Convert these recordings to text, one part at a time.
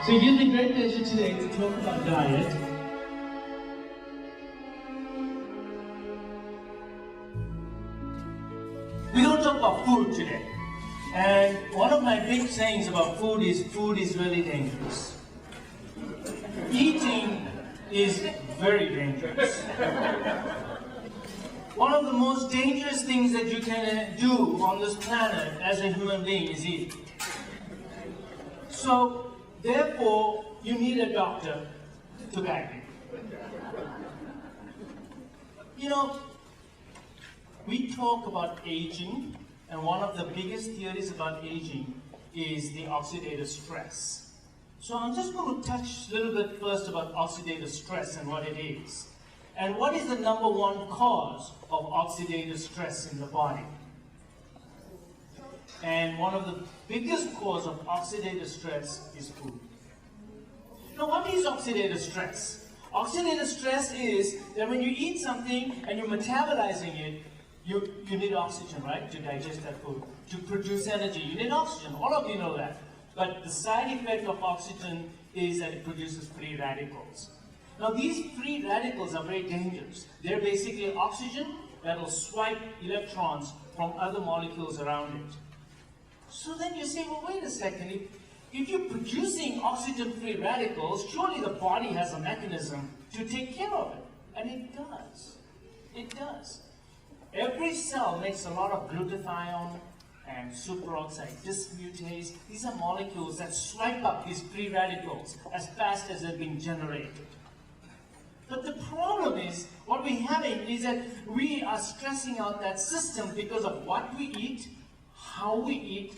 So it gives me great pleasure today to talk about diet. We're going to talk about food today. And one of my big sayings about food is really dangerous. Eating is very dangerous. One of the most dangerous things that you can do on this planet as a human being is eat. So, therefore, you need a doctor to guide you. You know, we talk about aging, and one of the biggest theories about aging is the oxidative stress. So I'm just going to touch a little bit first about oxidative stress and what it is. And what is the number one cause of oxidative stress in the body? And one of the biggest cause of oxidative stress is food. Now, what is oxidative stress? Oxidative stress is that when you eat something and you're metabolizing it, you need oxygen, right, to digest that food. To produce energy, you need oxygen. All of you know that. But the side effect of oxygen is that it produces free radicals. Now, these free radicals are very dangerous. They're basically oxygen that will swipe electrons from other molecules around it. So then you say, well, wait a second. If you're producing oxygen-free radicals, surely the body has a mechanism to take care of it. And it does. It does. Every cell makes a lot of glutathione and superoxide dismutase. These are molecules that swipe up these free radicals as fast as they're being generated. But the problem is, what we're having is that we are stressing out that system because of what we eat, how we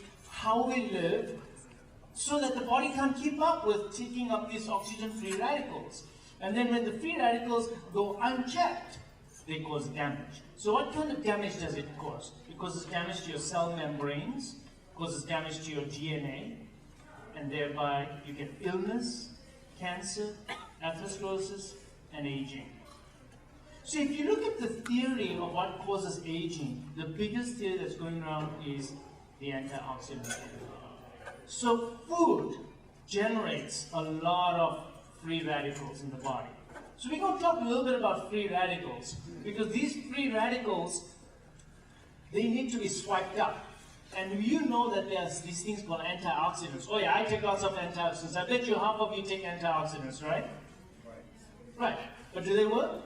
live, so that the body can't keep up with taking up these oxygen-free radicals. And then when the free radicals go unchecked, they cause damage. So what kind of damage does it cause? It causes damage to your cell membranes, causes damage to your DNA, and thereby you get illness, cancer, atherosclerosis, and aging. So if you look at the theory of what causes aging, the biggest theory that's going around is the antioxidant theory. So food generates a lot of free radicals in the body. So we're going to talk a little bit about free radicals, because these free radicals, they need to be swiped up. And you know that there's these things called antioxidants. Oh yeah, I take lots of antioxidants. I bet you half of you take antioxidants, right? Right. But do they work?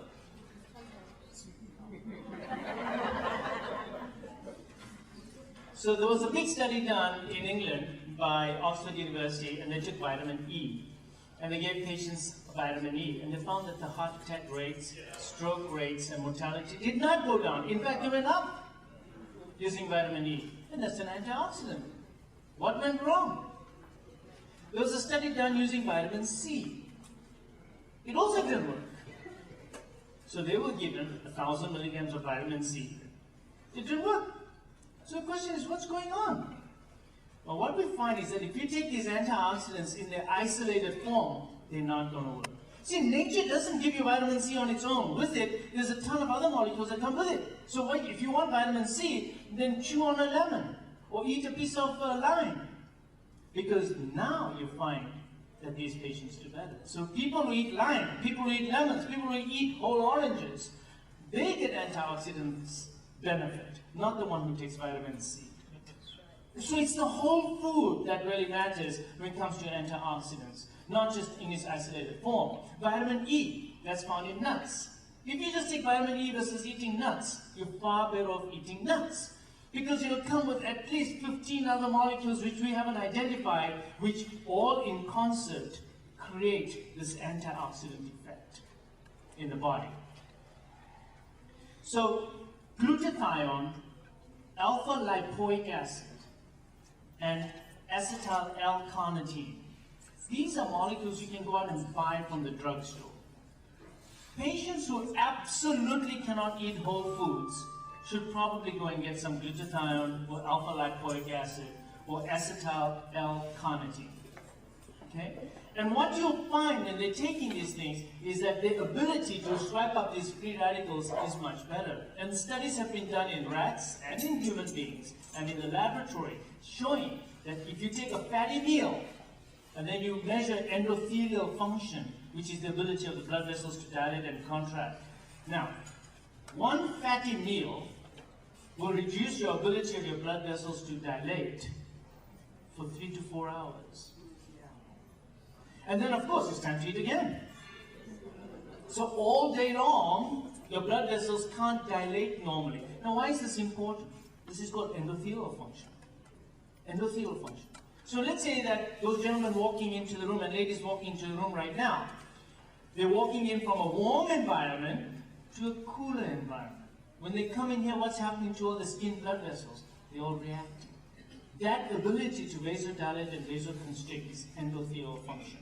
So there was a big study done in England by Oxford University, and they took vitamin E. And they gave patients vitamin E, and they found that the heart attack rates, stroke rates, and mortality did not go down. In fact, they went up using vitamin E. And that's an antioxidant. What went wrong? There was a study done using vitamin C. It also didn't work. So they were given 1,000 milligrams of vitamin C. It didn't work. So the question is, what's going on? Well, what we find is that if you take these antioxidants in their isolated form, they're not going to work. See, nature doesn't give you vitamin C on its own. With it, there's a ton of other molecules that come with it. So if you want vitamin C, then chew on a lemon or eat a piece of lime. Because now you find that these patients do better. So people who eat lime, people who eat lemons, people who eat whole oranges, they get antioxidants benefit, not the one who takes vitamin C. So it's the whole food that really matters when it comes to antioxidants, not just in its isolated form. Vitamin E, that's found in nuts. If you just take vitamin E versus eating nuts, you're far better off eating nuts, because it'll come with at least 15 other molecules which we haven't identified, which all in concert create this antioxidant effect in the body. So glutathione, alpha-lipoic acid, and acetyl L-carnitine. These are molecules you can go out and buy from the drugstore. Patients who absolutely cannot eat whole foods should probably go and get some glutathione or alpha-lipoic acid or acetyl L-carnitine. Okay? And what you'll find when they're taking these things is that their ability to swipe up these free radicals is much better. And studies have been done in rats and in human beings and in the laboratory showing that if you take a fatty meal And then you measure endothelial function, which is the ability of the blood vessels to dilate and contract. Now, one fatty meal will reduce your ability of your blood vessels to dilate for 3 to 4 hours. And then, of course, it's time to eat again. So all day long, your blood vessels can't dilate normally. Now, why is this important? This is called endothelial function. Endothelial function. So let's say that those gentlemen walking into the room and ladies walking into the room right now, they're walking in from a warm environment to a cooler environment. When they come in here, what's happening to all the skin blood vessels? They all react. That ability to vasodilate and vasoconstrict is endothelial function.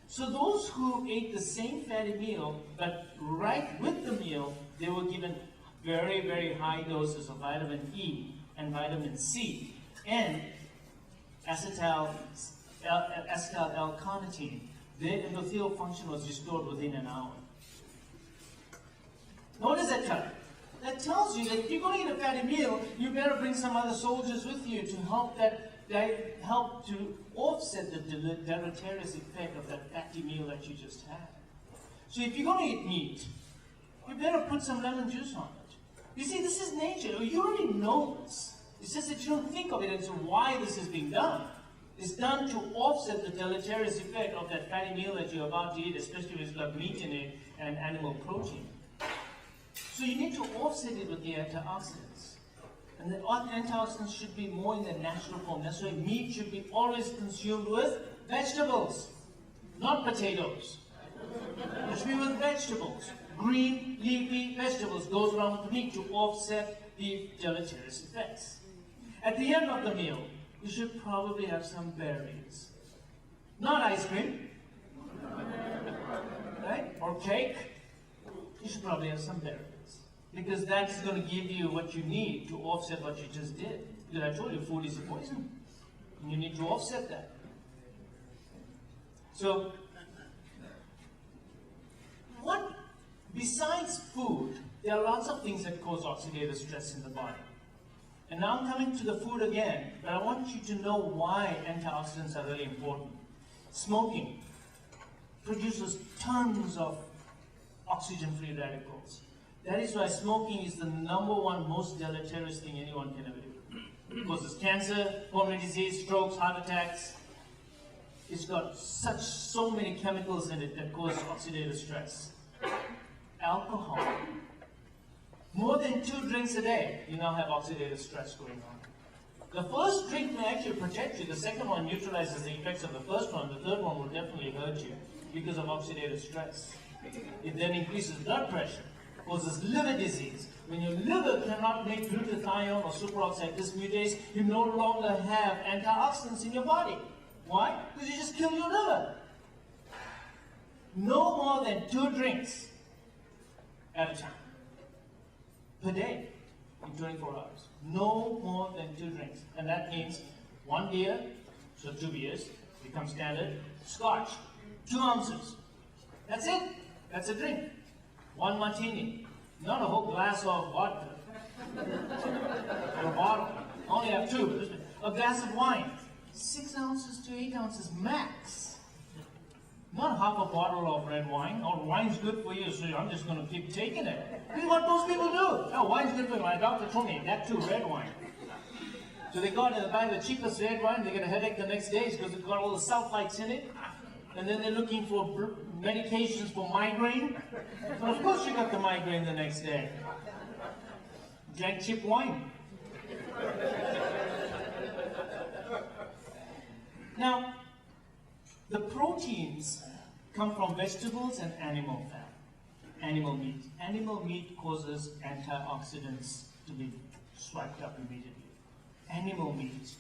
So those who ate the same fatty meal, but right with the meal, they were given very, very high doses of vitamin E and vitamin C and acetyl L-carnitine. Their endothelial function was restored within an hour. Now what does that tell you? That tells you that if you're going to eat a fatty meal, you better bring some other soldiers with you to help to offset the deleterious effect of that fatty meal that you just had. So if you're going to eat meat, you better put some lemon juice on it. You see, this is nature. You already know this. It's just that you don't think of it as to why this is being done. It's done to offset the deleterious effect of that fatty meal that you're about to eat, especially if it's got meat in it and animal protein. So you need to offset it with the antioxidants. And the antioxidants should be more in their natural form. That's why meat should be always consumed with vegetables, not potatoes. It should be with vegetables. Green, leafy vegetables goes along with the meat to offset the deleterious effects. At the end of the meal, you should probably have some berries. Not ice cream, right? Or cake. You should probably have some berries. Because that's going to give you what you need to offset what you just did. Because I told you food is a poison. And you need to offset that. So, besides food, there are lots of things that cause oxidative stress in the body. And now I'm coming to the food again, but I want you to know why antioxidants are really important. Smoking produces tons of oxygen-free radicals. That is why smoking is the #1 most deleterious thing anyone can ever do. It causes cancer, pulmonary disease, strokes, heart attacks. It's got so many chemicals in it that cause oxidative stress. Alcohol. More than 2 drinks a day, you now have oxidative stress going on. The first drink may actually protect you. The second one neutralizes the effects of the first one. The third one will definitely hurt you because of oxidative stress. It then increases blood pressure, causes liver disease. When your liver cannot make glutathione or superoxide dismutase, you no longer have antioxidants in your body. Why? Because you just kill your liver. No more than 2 drinks at a time. Per day, in 24 hours. No more than 2 drinks. And that means 1 beer, so 2 beers, becomes standard. Scotch, 2 ounces. That's it. That's a drink. 1 martini. Not a whole glass of vodka. Or a bottle. Only have 2. A glass of wine. 6 ounces to 8 ounces max. Not half a bottle of red wine. Oh, wine's good for you, so I'm just going to keep taking it. This is what most people do. Oh, wine's good for you. My doctor told me that too, red wine. So they go out and buy the cheapest red wine. They get a headache the next day because it's got all the sulfites in it. And then they're looking for medications for migraine. But of course you got the migraine the next day. Drank cheap wine. Now, the proteins come from vegetables and animal fat, animal meat. Animal meat causes antioxidants to be swiped up immediately. Animal meat.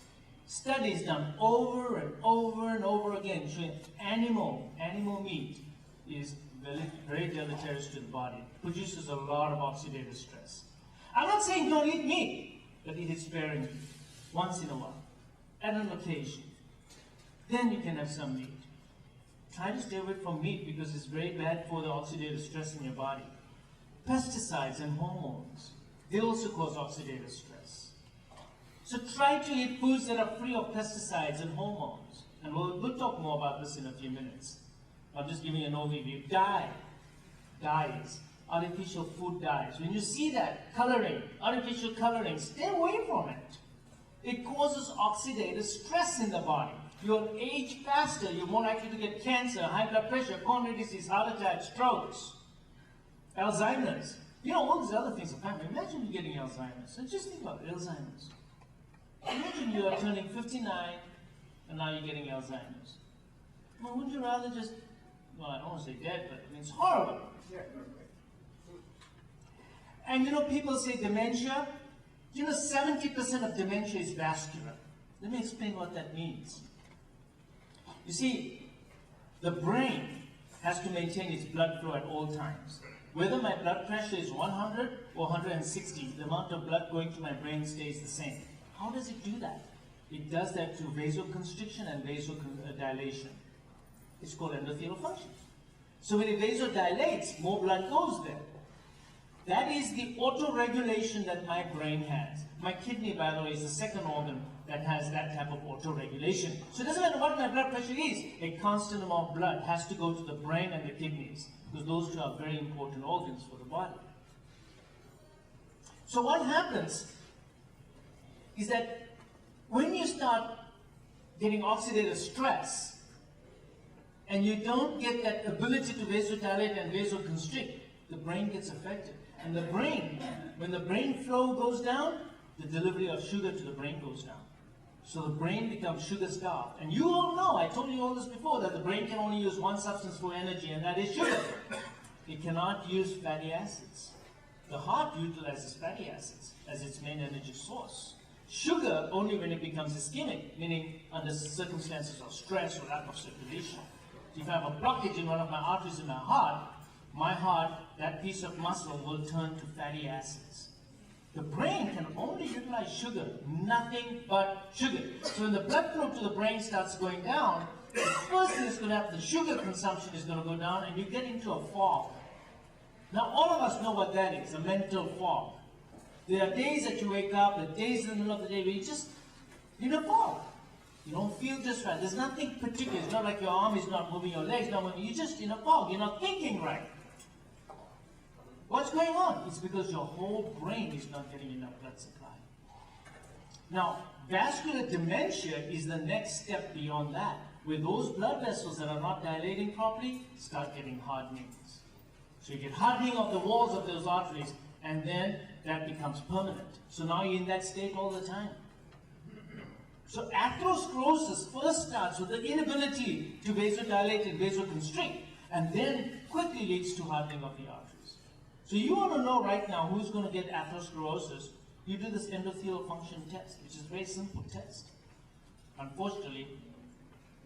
Studies done over and over and over again showing animal meat is very deleterious to the body. Produces a lot of oxidative stress. I'm not saying don't eat meat, but eat it sparingly, once in a while, at an occasion. Then you can have some meat. Try to stay away from meat because it's very bad for the oxidative stress in your body. Pesticides and hormones, they also cause oxidative stress. So try to eat foods that are free of pesticides and hormones. And we'll talk more about this in a few minutes. I'm just giving you an overview. Dyes, artificial food dyes. When you see that, coloring, artificial coloring, stay away from it. It causes oxidative stress in the body. You'll age faster, you're more likely to get cancer, high blood pressure, coronary disease, heart attack, strokes, Alzheimer's. You know, all these other things are happening. Imagine you getting Alzheimer's. And just think about Alzheimer's. Imagine you are turning 59 and now you're getting Alzheimer's. Well, wouldn't you rather just, well, I don't want to say dead, but I mean, it's horrible. And you know, people say dementia. You know, 70% of dementia is vascular. Let me explain what that means. You see, the brain has to maintain its blood flow at all times. Whether my blood pressure is 100 or 160, the amount of blood going to my brain stays the same. How does it do that? It does that through vasoconstriction and vasodilation. It's called endothelial function. So when it vasodilates, more blood goes there. That is the autoregulation that my brain has. My kidney, by the way, is the second organ that has that type of autoregulation. So it doesn't matter what my blood pressure is, a constant amount of blood has to go to the brain and the kidneys, because those two are very important organs for the body. So what happens is that when you start getting oxidative stress, and you don't get that ability to vasodilate and vasoconstrict, the brain gets affected. And the brain, when the brain flow goes down, the delivery of sugar to the brain goes down. So the brain becomes sugar starved. And you all know, I told you all this before, that the brain can only use one substance for energy, and that is sugar. It cannot use fatty acids. The heart utilizes fatty acids as its main energy source. Sugar only when it becomes ischemic, meaning under circumstances of stress or lack of circulation. If I have a blockage in one of my arteries in my heart, that piece of muscle will turn to fatty acids. The brain can only utilize sugar, nothing but sugar. So when the blood flow to the brain starts going down, the first thing that's going to happen, the sugar consumption is going to go down, and you get into a fog. Now all of us know what that is, a mental fog. There are days that you wake up, there are days in the middle of the day where you're in a fog. You don't feel just right. There's nothing particular. It's not like your arm is not moving, your legs not moving. You're just in a fog. You're not thinking right. What's going on? It's because your whole brain is not getting enough blood supply. Now, vascular dementia is the next step beyond that, where those blood vessels that are not dilating properly start getting hardenings. So you get hardening of the walls of those arteries, and then that becomes permanent. So now you're in that state all the time. So atherosclerosis first starts with the inability to vasodilate and vasoconstrict, and then quickly leads to hardening of the arteries. So you want to know right now who's going to get atherosclerosis. You do this endothelial function test, which is a very simple test. Unfortunately,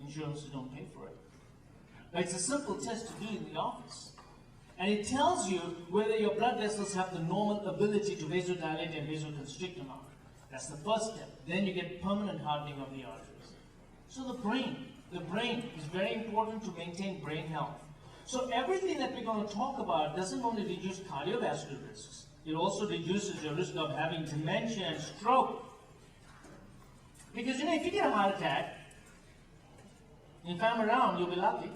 insurances don't pay for it. But it's a simple test to do in the office. And it tells you whether your blood vessels have the normal ability to vasodilate and vasoconstrict or not. That's the first step. Then you get permanent hardening of the arteries. So the brain is very important to maintain brain health. So everything that we're going to talk about doesn't only reduce cardiovascular risks, it also reduces your risk of having dementia and stroke. Because if you get a heart attack, if I'm around, you'll be lucky.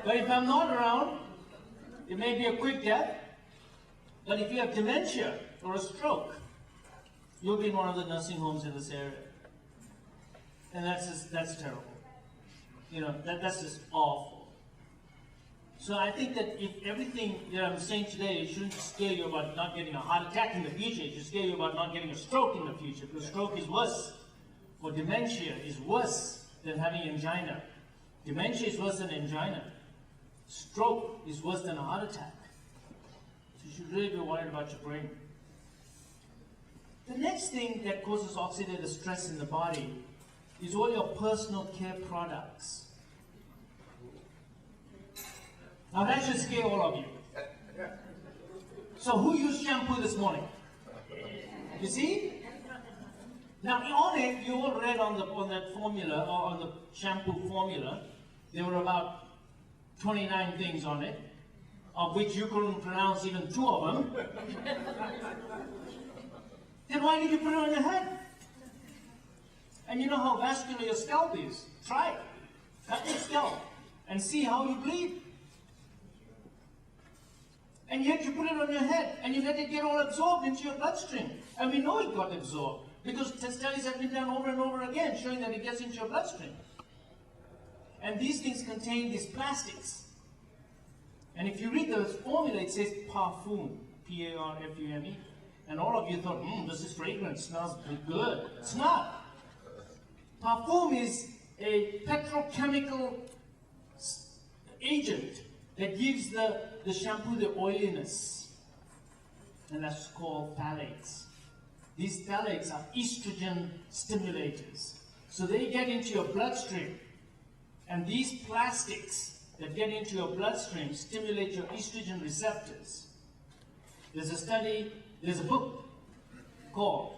But if I'm not around, it may be a quick death. But if you have dementia or a stroke, you'll be in one of the nursing homes in this area. And that's terrible. That's just awful. So I think that if everything that I'm saying today shouldn't scare you about not getting a heart attack in the future, it should scare you about not getting a stroke in the future, because stroke is worse. For dementia is worse than having angina. Dementia is worse than angina. Stroke is worse than a heart attack. So you should really be worried about your brain. The next thing that causes oxidative stress in the body is all your personal care products. Now that should scare all of you. So who used shampoo this morning? You see? Now on it, you all read on that formula, or on the shampoo formula, there were about 29 things on it, of which you couldn't pronounce even 2 of them. Then why did you put it on your head? And you know how vascular your scalp is. Try it. Cut your scalp and see how you bleed. And yet you put it on your head and you let it get all absorbed into your bloodstream. And we know it got absorbed because studies have been done over and over again showing that it gets into your bloodstream. And these things contain these plastics. And if you read the formula, it says parfum, P-A-R-F-U-M-E. And all of you thought, this is fragrant, smells good. It's not. Parfum is a petrochemical agent that gives the shampoo the oiliness. And that's called phthalates. These phthalates are estrogen stimulators. So they get into your bloodstream. And these plastics that get into your bloodstream stimulate your estrogen receptors. There's a book called,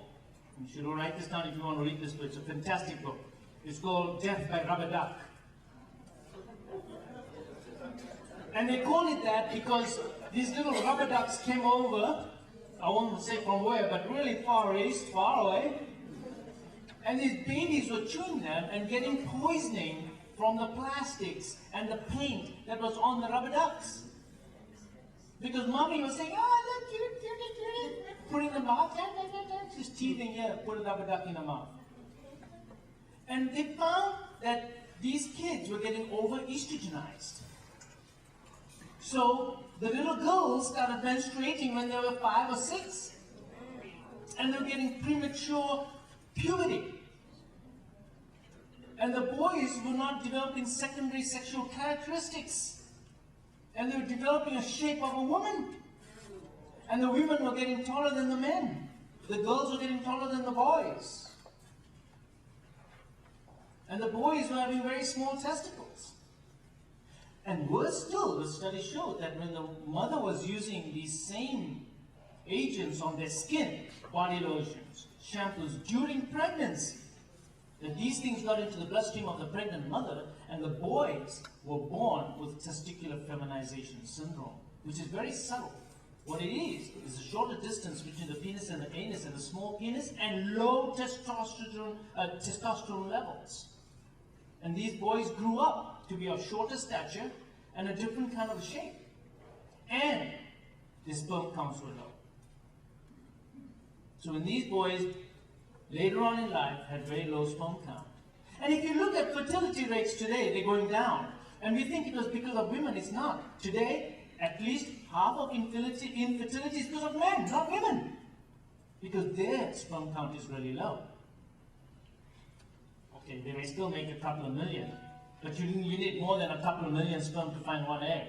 you should all write this down if you want to read this book, it's a fantastic book. It's called Death by Rubber Duck. And they call it that because these little rubber ducks came over, I won't say from where, but really far east, far away, and these babies were chewing them and getting poisoning from the plastics and the paint that was on the rubber ducks. Because mommy was saying, oh, look, cute, put it in the mouth, she's teething here, put a rubber duck in the mouth. And they found that these kids were getting over-estrogenized. So the little girls started menstruating when they were 5 or 6. And they were getting premature puberty. And the boys were not developing secondary sexual characteristics. And they were developing a shape of a woman. And the women were getting taller than the men. The girls were getting taller than the boys. And the boys were having very small testicles. And worse still, the study showed that when the mother was using these same agents on their skin, body lotions, shampoos, during pregnancy, that these things got into the bloodstream of the pregnant mother, and the boys were born with testicular feminization syndrome, which is very subtle. What it is a shorter distance between the penis and the anus and the small penis, and low testosterone levels. And these boys grew up to be of shorter stature and a different kind of shape. And their sperm counts were low. So when these boys, later on in life, had very low sperm count. And if you look at fertility rates today, they're going down. And we think it was because of women. It's not. Today, at least half of infertility is because of men, not women. Because their sperm count is really low. Okay, they may still make a couple of million, but you need more than a couple of million sperm to find one egg.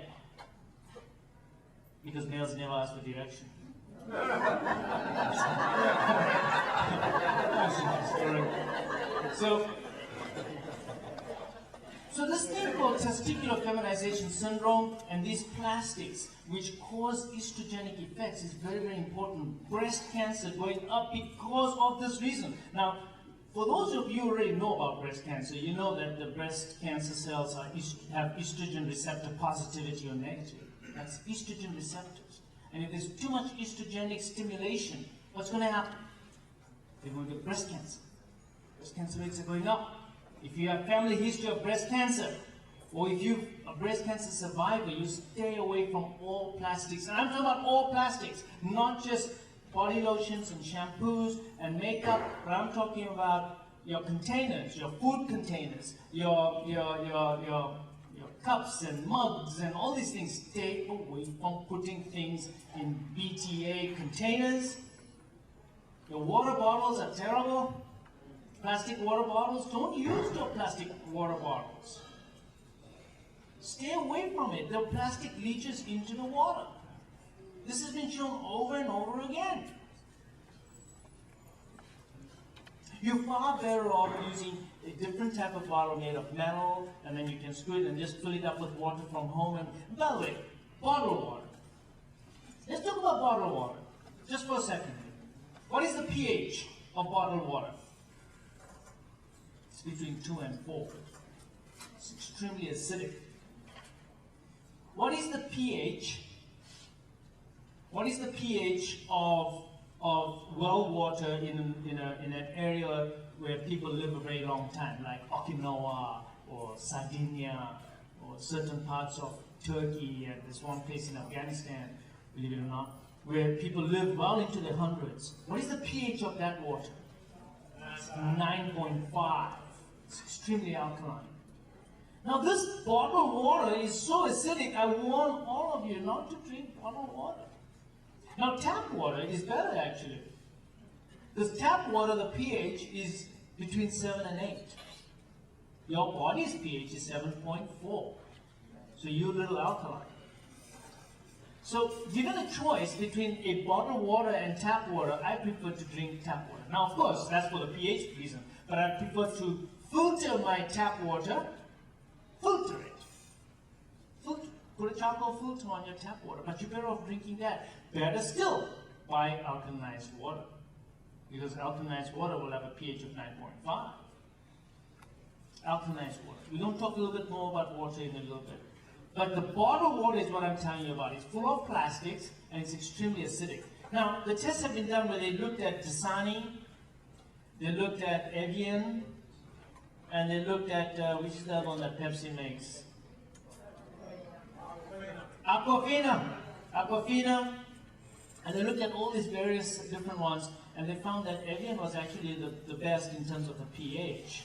Because males never ask for direction. So this thing called testicular feminization syndrome and these plastics which cause estrogenic effects is very, very important. Breast cancer going up because of this reason. Now, for those of you who already know about breast cancer, you know that the breast cancer cells have estrogen receptor positivity or negative. That's estrogen receptors. And if there's too much estrogenic stimulation, what's going to happen? They're going to get breast cancer. Breast cancer rates are going up. If you have family history of breast cancer, or if you're a breast cancer survivor, you stay away from all plastics. And I'm talking about all plastics, not just body lotions and shampoos and makeup, but I'm talking about your containers, your food containers, your cups and mugs and all these things. Stay away from putting things in BTA containers. Your water bottles are terrible. Plastic water bottles, don't use your plastic water bottles. Stay away from it. The plastic leaches into the water. This has been shown over and over again. You're far better off using a different type of bottle made of metal, and then you can screw it and just fill it up with water from home. And by the way, bottled water. Let's talk about bottled water, just for a second. What is the pH of bottled water? It's between 2 and 4. It's extremely acidic. What is the pH? What is the pH of well water in an area where people live a very long time, like Okinawa or Sardinia or certain parts of Turkey, and there's one place in Afghanistan, believe it or not, where people live well into the hundreds. What is the pH of that water? 9.5. It's extremely alkaline. Now this bottled water is so acidic, I warn all of you not to drink bottled water. Now tap water is better actually. Because tap water, the pH is between 7 and 8. Your body's pH is 7.4. So you're a little alkaline. So given a choice between a bottled water and tap water, I prefer to drink tap water. Now of course, that's for the pH reason, but I prefer to filter my tap water, filter it. Filter. Put a charcoal filter on your tap water, but you're better off drinking that. Better still, buy alkalinized water. Because alkalinized water will have a pH of 9.5. Alkalinized water. We're going to talk a little bit more about water in a little bit. But the bottled water is what I'm telling you about. It's full of plastics and it's extremely acidic. Now, the tests have been done where they looked at Dasani, they looked at Evian, and they looked at, which is the other one that Pepsi makes? Aquafina. And they looked at all these various different ones, and they found that Evian was actually the best in terms of the pH.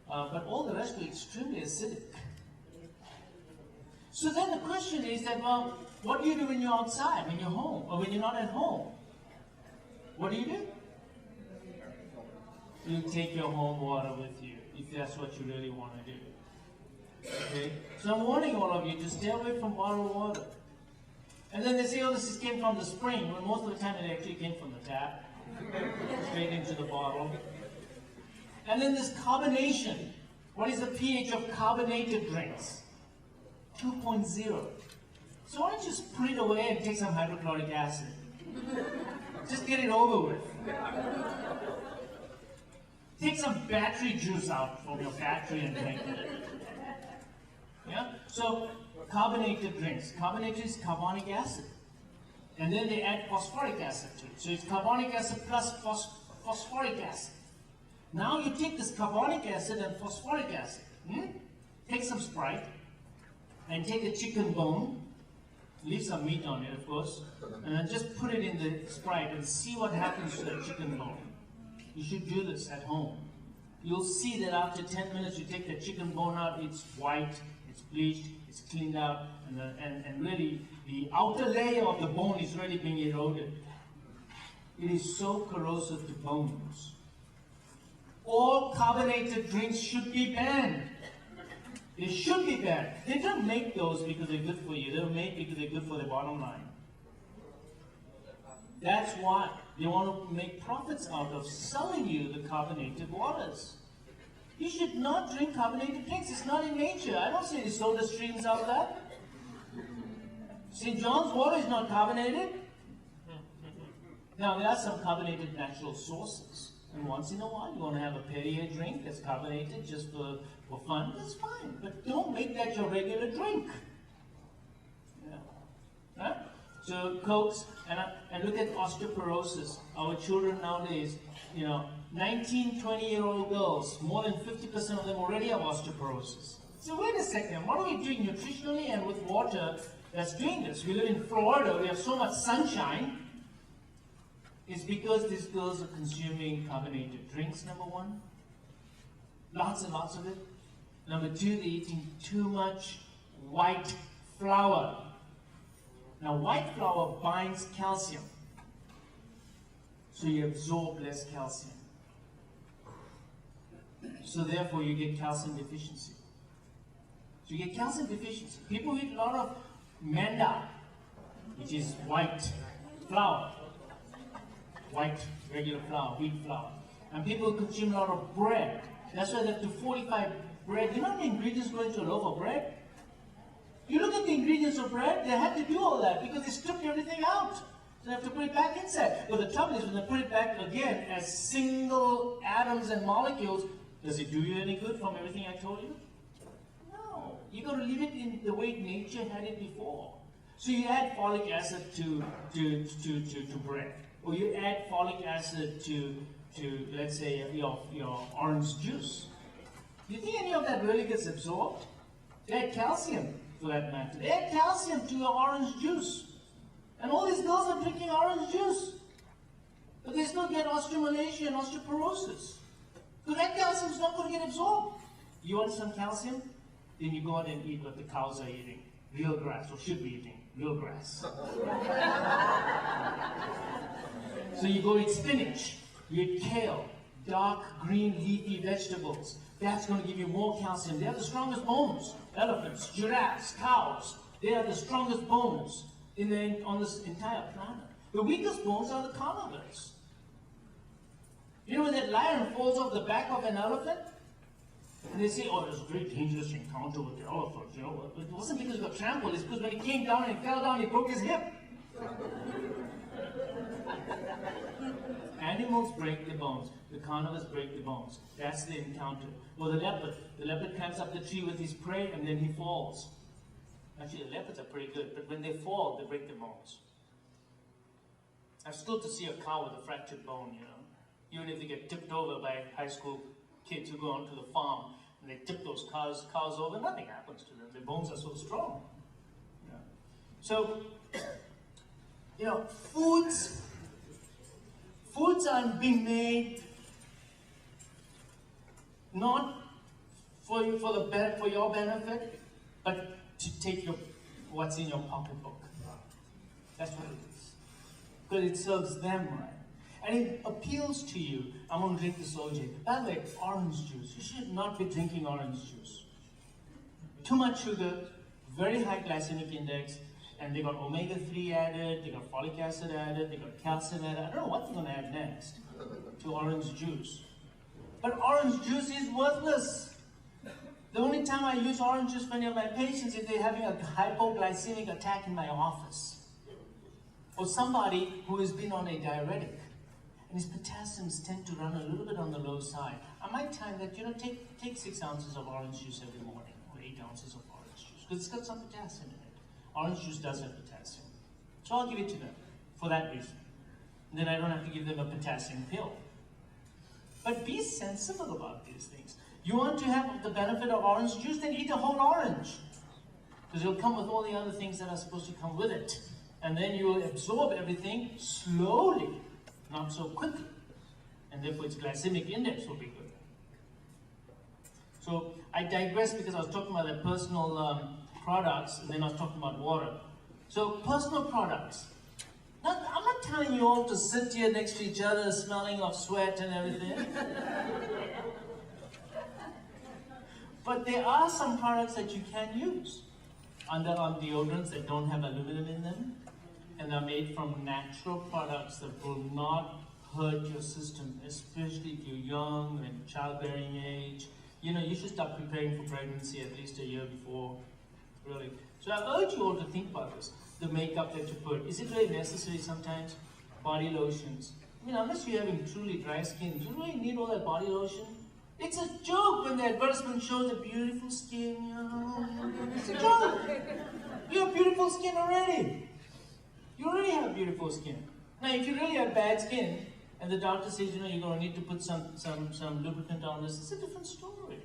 But all the rest were extremely acidic. So then the question is that, well, what do you do when you're outside, when you're home, or when you're not at home? What do? You take your home water with you, if that's what you really want to do. Okay? So I'm warning all of you to stay away from bottled water. And then they say, oh, this came from the spring, when most of the time it actually came from the tap, straight into the bottle. And then this carbonation. What is the pH of carbonated drinks? 2.0. So why don't you just put it away and take some hydrochloric acid? Just get it over with. Take some battery juice out from your battery and drink it. Yeah? So, carbonated drinks. Carbonated is carbonic acid. And then they add phosphoric acid to it. So it's carbonic acid plus phosphoric acid. Now you take this carbonic acid and phosphoric acid. Take some Sprite and take a chicken bone. Leave some meat on it, of course. And then just put it in the Sprite and see what happens to the chicken bone. You should do this at home. You'll see that after 10 minutes you take the chicken bone out, it's white, it's bleached, it's cleaned out, and really the outer layer of the bone is really being eroded. It is so corrosive to bones. All carbonated drinks should be banned. They should be banned. They don't make those because they're good for you. They're made because they're good for the bottom line. That's why they want to make profits out of selling you the carbonated waters. You should not drink carbonated drinks. It's not in nature. I don't see any soda streams out there. St. John's water is not carbonated. Now, there are some carbonated natural sources. And once in a while, you want to have a Perrier drink that's carbonated just for fun. That's fine. But don't make that your regular drink. Yeah. Right? So, Cokes, and look at osteoporosis. Our children nowadays, 19, 20-year-old girls, more than 50% of them already have osteoporosis. So wait a second, what are we doing nutritionally and with water that's doing this? We live in Florida, we have so much sunshine. It's because these girls are consuming carbonated drinks, number one. Lots and lots of it. Number two, they're eating too much white flour. Now, white flour binds calcium, so you absorb less calcium. So therefore, you get calcium deficiency. So you get calcium deficiency. People eat a lot of manda, which is white flour, white regular flour, wheat flour. And people consume a lot of bread. That's why they have to fortify bread. You know how many ingredients go into a loaf of bread? You look at the ingredients of bread, they had to do all that because they stripped everything out. So they have to put it back inside. But the trouble is, when they put it back again as single atoms and molecules, does it do you any good from everything I told you? No. You got to leave it in the way nature had it before. So you add folic acid to bread. or you add folic acid to let's say, your orange juice. Do you think any of that really gets absorbed? They add calcium, for that matter. They add calcium to your orange juice. And all these girls are drinking orange juice. But they still get osteomalacia and osteoporosis. So that calcium is not going to get absorbed. You want some calcium? Then you go out and eat what the cows are eating. Real grass, or should be eating. Real grass. So you go eat spinach. You eat kale. Dark green leafy vegetables. That's going to give you more calcium. They have the strongest bones. Elephants, giraffes, cows. They have the strongest bones on this entire planet. The weakest bones are the carnivores. You know when that lion falls off the back of an elephant? And they say, oh, there's a very dangerous encounter with the elephant. You know, it wasn't because he got trampled, it's because when he came down and he fell down, he broke his hip. Animals break the bones. The carnivores break the bones. That's the encounter. Well, the leopard climbs up the tree with his prey and then he falls. Actually, the leopards are pretty good, but when they fall, they break their bones. I've still to see a cow with a fractured bone, you know. Even if they get tipped over by high school kids who go onto the farm and they tip those cows over, nothing happens to them. Their bones are so strong. Yeah. So, you know, foods are being made not for your benefit, but to take what's in your pocketbook. That's what it is. Because it serves them right. And it appeals to you. I'm going to drink this OJ. By the way, orange juice. You should not be drinking orange juice. Too much sugar, very high glycemic index, and they got omega-3 added, they got folic acid added, they got calcium added. I don't know what they're going to add next to orange juice. But orange juice is worthless. The only time I use orange juice for any of my patients is if they're having a hypoglycemic attack in my office. Or somebody who has been on a diuretic. And his potassiums tend to run a little bit on the low side. I might tell that, you know, take 6 ounces of orange juice every morning, or 8 ounces of orange juice, because it's got some potassium in it. Orange juice does have potassium. So I'll give it to them for that reason. And then I don't have to give them a potassium pill. But be sensible about these things. You want to have the benefit of orange juice, then eat a whole orange. Because it'll come with all the other things that are supposed to come with it. And then you will absorb everything slowly, not so quickly. And therefore its glycemic index will be good. So I digress because I was talking about the personal products, and then I was talking about water. So personal products. Now, I'm not telling you all to sit here next to each other smelling of sweat and everything. But there are some products that you can use. Underarm deodorants that don't have aluminum in them, and are made from natural products that will not hurt your system, especially if you're young and childbearing age. You know, you should start preparing for pregnancy at least a year before, really. So I urge you all to think about this. The makeup that you put, is it really necessary sometimes? Body lotions. I mean, unless you're having truly dry skin, do you really need all that body lotion? It's a joke when the advertisement shows a beautiful skin, you know. It's a joke. You have beautiful skin already. You already have beautiful skin. Now, if you really have bad skin, and the doctor says, you know, you're going to need to put some lubricant on this, it's a different story.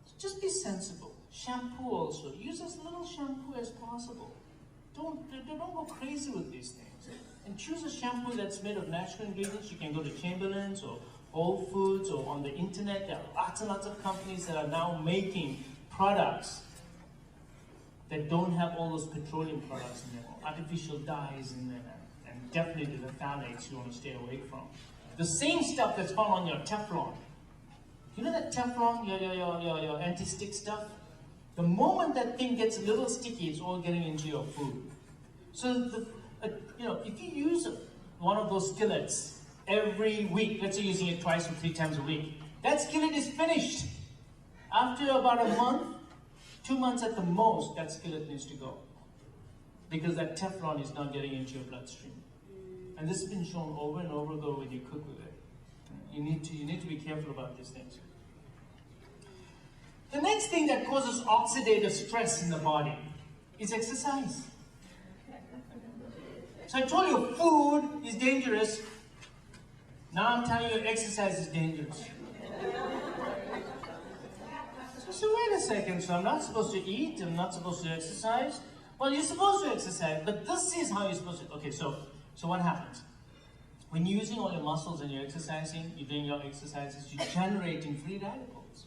So just be sensible. Shampoo also. Use as little shampoo as possible. Don't go crazy with these things. And choose a shampoo that's made of natural ingredients. You can go to Chamberlain's or Whole Foods or on the internet. There are lots and lots of companies that are now making products that don't have all those petroleum products in them, or artificial dyes in them, and definitely the phthalates you want to stay away from. The same stuff that's found on your Teflon. You know that Teflon, your anti-stick stuff? The moment that thing gets a little sticky, it's all getting into your food. So, you know, if you use one of those skillets every week, let's say you're using it twice or 3 times a week, that skillet is finished. After about a month, 2 months at the most, that skillet needs to go. Because that Teflon is not getting into your bloodstream. And this has been shown over and over again when you cook with it. You need to be careful about these things. The next thing that causes oxidative stress in the body is exercise. So I told you food is dangerous. Now I'm telling you exercise is dangerous. So wait a second, so I'm not supposed to eat, I'm not supposed to exercise? Well, you're supposed to exercise, but this is how you're supposed to. Okay, so what happens? When you're using all your muscles and you're exercising, you're doing your exercises, you're generating free radicals.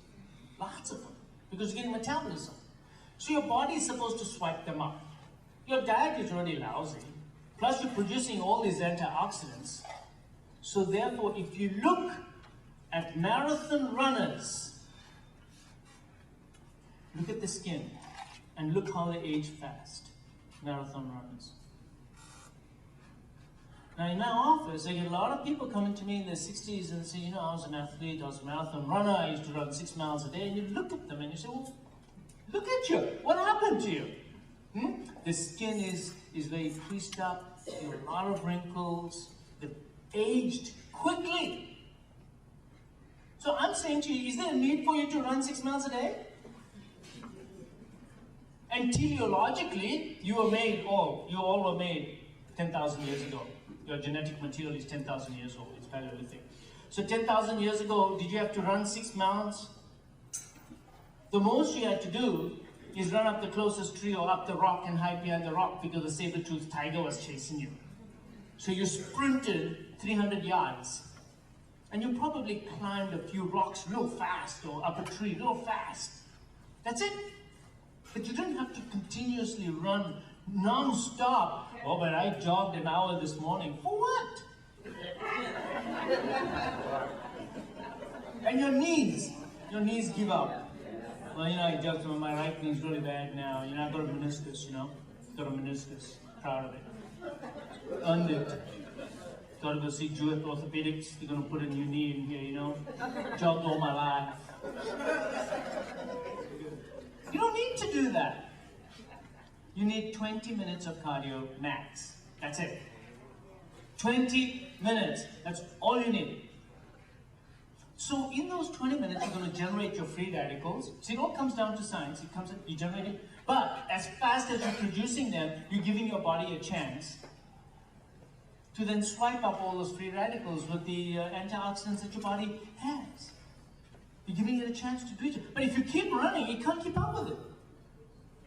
Lots of them. Because you're getting metabolism. So your body is supposed to swipe them up. Your diet is already lousy. Plus you're producing all these antioxidants. So therefore, if you look at marathon runners, look at the skin and look how they age fast. Marathon runners. Now in my office, I get a lot of people coming to me in their 60s and say, you know, I was an athlete, I was a marathon runner, I used to run 6 miles a day. And you look at them and you say, well, look at you. What happened to you? The skin is very creased up, you have a lot of wrinkles, they've aged quickly. So I'm saying to you, is there a need for you to run 6 miles a day? And teleologically, you all were made 10,000 years ago. Your genetic material is 10,000 years old, it's Paleolithic. So 10,000 years ago, did you have to run 6 miles? The most you had to do is run up the closest tree or up the rock and hide behind the rock because the saber-toothed tiger was chasing you. So you sprinted 300 yards. And you probably climbed a few rocks real fast or up a tree real fast. That's it. But you didn't have to continuously run non-stop. Oh, but I jogged an hour this morning. For what? And your knees give up. Well, you know, I jogged, my right knee's really bad now. You know, I've got a meniscus, you know. Got a meniscus. Proud of it. Earned it. Got to go see Jewish orthopedics. They're going to put a new knee in here, you know. Jogged all my life. You don't need to do that. You need 20 minutes of cardio max. That's it. 20 minutes. That's all you need. So in those 20 minutes, you're going to generate your free radicals. So it all comes down to science. It comes, you generate it. But as fast as you're producing them, you're giving your body a chance to then swipe up all those free radicals with the antioxidants that your body has. You're giving it a chance to do it. But if you keep running, it can't keep up with it.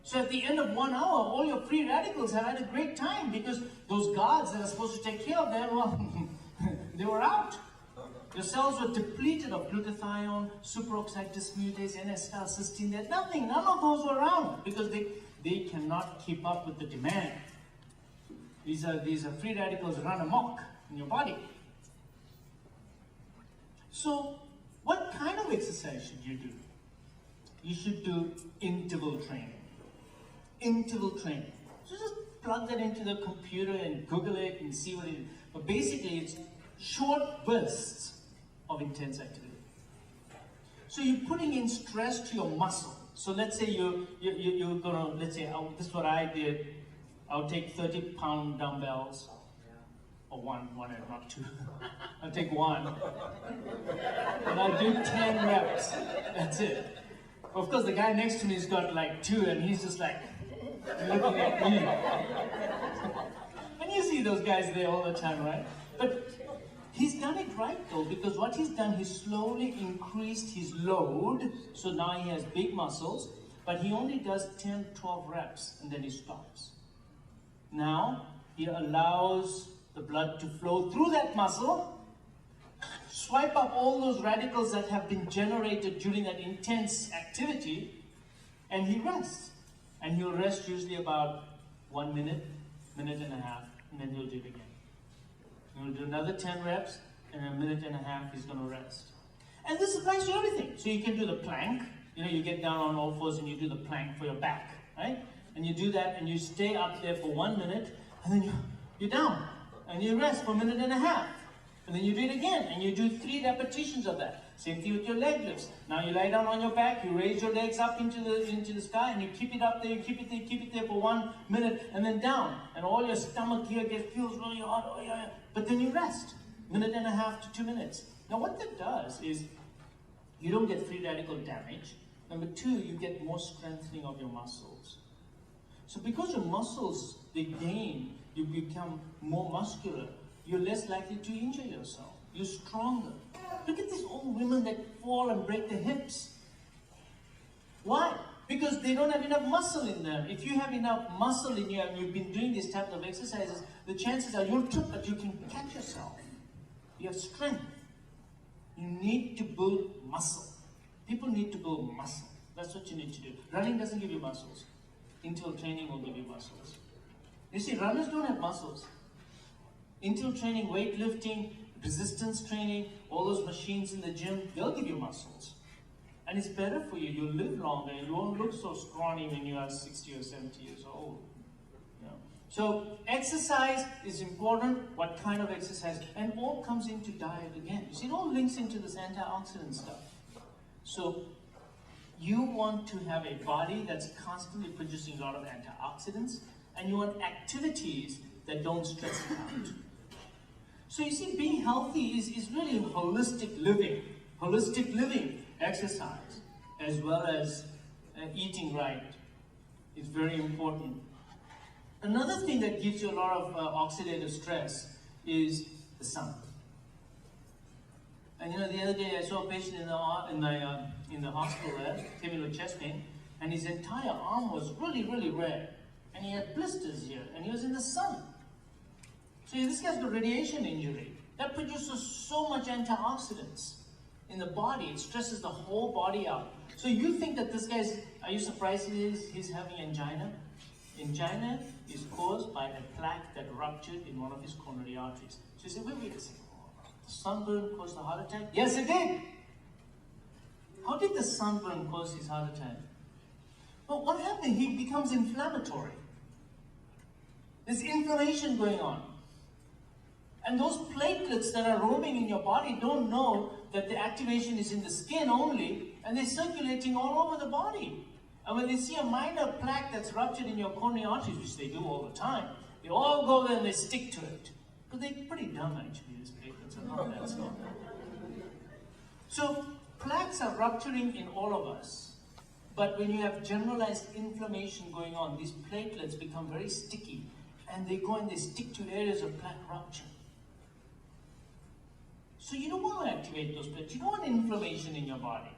So at the end of 1 hour, all your free radicals have had a great time because those guards that are supposed to take care of them, well, they were out. Your cells were depleted of glutathione, superoxide dismutase, NSL, cysteine. There's nothing. None of those were around because they cannot keep up with the demand. These are free radicals that run amok in your body. So what kind of exercise should you do? You should do interval training. Interval training. So just plug that into the computer and Google it and see what it is. But basically it's short bursts of intense activity. So you're putting in stress to your muscle. So let's say you're gonna, let's say, this is what I did. I'll take 30-pound dumbbells, or one, not two. I'll take one, and I'll do 10 reps. That's it. Of course, the guy next to me has got like 2, and he's just like looking at me. And you see those guys there all the time, right? But he's done it right though, because what he's done, he's slowly increased his load, so now he has big muscles, but he only does 10, 12 reps, and then he stops. Now, he allows the blood to flow through that muscle, swipe up all those radicals that have been generated during that intense activity, and he rests. And he'll rest usually about 1 minute, minute and a half, and then he'll do it again. He'll do another 10 reps, and in a minute and a half, he's going to rest. And this applies to everything. So you can do the plank. You know, you get down on all fours and you do the plank for your back, right? And you do that and you stay up there for 1 minute, and then you're down. And you rest for a minute and a half. And then you do it again, and you do 3 repetitions of that. Same thing with your leg lifts. Now you lie down on your back, you raise your legs up into the sky, and you keep it up there, you keep it there for 1 minute, and then down. And all your stomach here feels really hot, oh yeah. But then you rest, 1.5 minutes to 2 minutes. Now what that does is, you don't get free radical damage. Number 2, you get more strengthening of your muscles. So because your muscles, they gain you become more muscular, you're less likely to injure yourself. You're stronger. Look at these old women that fall and break their hips. Why? Because they don't have enough muscle in them. If you have enough muscle in you and you've been doing these types of exercises, the chances are you'll trip, but you can catch yourself. You have strength. You need to build muscle. People need to build muscle. That's what you need to do. Running doesn't give you muscles. Interval training will give you muscles. You see, runners don't have muscles. Interval training, weightlifting, resistance training, all those machines in the gym, they'll give you muscles. And it's better for you. You'll live longer. You won't look so scrawny when you are 60 or 70 years old. You know? So exercise is important. What kind of exercise? And all comes into diet again. You see, it all links into this antioxidant stuff. So you want to have a body that's constantly producing a lot of antioxidants, and you want activities that don't stress you out. So you see, being healthy is really holistic living. Holistic living, exercise, as well as eating right, is very important. Another thing that gives you a lot of oxidative stress is the sun. And you know, the other day I saw a patient in the hospital there, came in with chest pain, and his entire arm was really, really red. And he had blisters here, and he was in the sun. So this guy's got radiation injury. That produces so much antioxidants in the body. It stresses the whole body out. So you think that this guy's, are you surprised he's having angina? Angina is caused by a plaque that ruptured in one of his coronary arteries. So you say, wait a second. Sunburn caused the heart attack? Yes, it did. How did the sunburn cause his heart attack? Well, what happened? He becomes inflammatory. There's inflammation going on. And those platelets that are roaming in your body don't know that the activation is in the skin only, and they're circulating all over the body. And when they see a minor plaque that's ruptured in your coronary arteries, which they do all the time, they all go there and they stick to it. But they're pretty dumb, actually, these platelets are not that smart. So plaques are rupturing in all of us. But when you have generalized inflammation going on, these platelets become very sticky, and they go and they stick to areas of plaque rupture. So you don't want to activate those platelets. You don't want inflammation in your body.